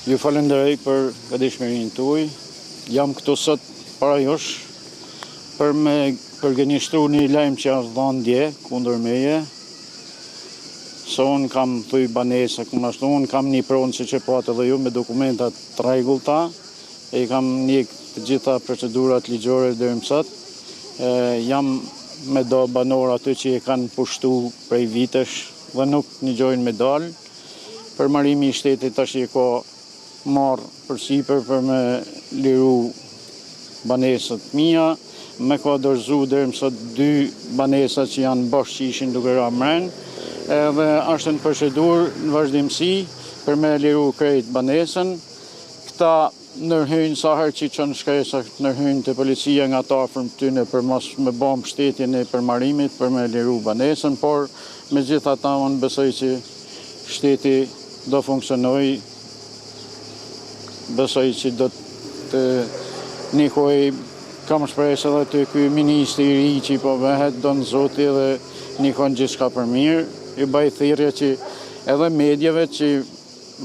Ju falenderoj për këndshmërinë tuaj. Jam këtu sot para jush për me përgënjeshtru një lajm që është dhënë dje kundër meje. Se unë kam thuj banesa, ashtu unë kam një pronë që patë edhe ju me dokumentat të rregullta, e kam një të gjitha procedurat ligjore deri më sot. Jam me do banor aty që e kanë pushtu prej vitesh dhe nuk ngjojnë me dalë. Për marrimi i shtetit tash e ka marrë përsipër për me liru banesat mia. Me ka dorëzu deri më sot 2 banesa që janë bashkë që ishin duke ra mren. Edhe është në procedurë në vazhdimsi për me liru krejt banesën. Këta nërhyjnë sa herë që çon shkresa nërhyjnë të policia nga ta afërm tyne për mos me bëm mbështetjen e përmarrimit për me liru banesën, por megjithatë unë besoj që shteti do funksionoj, besoj që do të nikoj, kam shpresë edhe të ky ministri i ri që po vehet don Zoti dhe nikon gjithçka për mirë. Ju bëj thirrje që edhe medjave që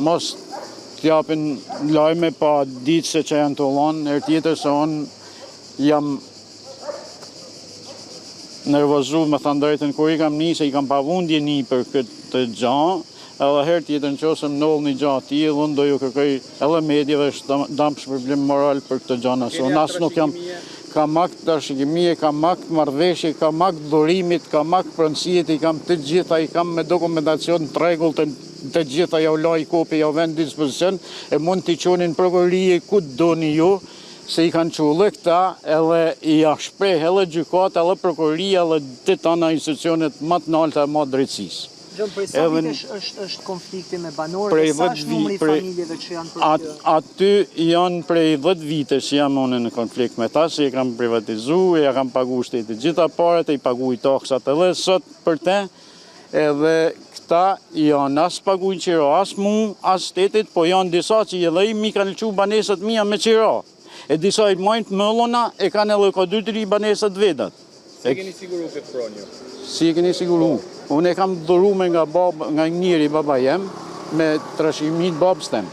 mos t'japin lajme pa ditë se që janë të ullon, herë tjetër se unë jam nervozu me thënë drejtën kur i kam nisë, i kam pavundje një për këtë gjanë, edhe herë tjetër nëse më noll një gjatë tillë, unë do ju kërkoj edhe medjave dam shpërblim moral për këtë gjanë. Unë as nuk jam kam akt dashikimie, kam akt marrëveshje, kam akt dhurimit, kam akt pronësiet, i kam të gjitha, i kam me dokumentacion të rregullt të gjitha, ja u laj kopi, ja u vend dispozicion, e mund t'i qonin prokurori ku doni ju, se i kanë qullë këta, edhe i shpreh edhe gjykata, edhe prokuroria, edhe të tana institucionet më të larta e më drejtësisë. Prej sa vitesh është konflikti me banorët, sa është numri i familjeve që janë për kjo? Aty janë prej 10 vite që jam unë në konflikt me ta, që e kam privatizu, e kam pagu shtetit gjitha paret, e i pagu i taksat edhe sot për te, edhe këta janë as pagu i qiro, as mu, as shtetit, po janë disa që edhe i mi kanë lëqu banesat mia me qiro. E disa i mojnë të mëllona, e kanë edhe ka 2-3 banesat vedat. Si keni siguru këtë pronjë? Si keni siguru? Unë e kam dhurume nga njëri baba jem me trashëgimit babës tem.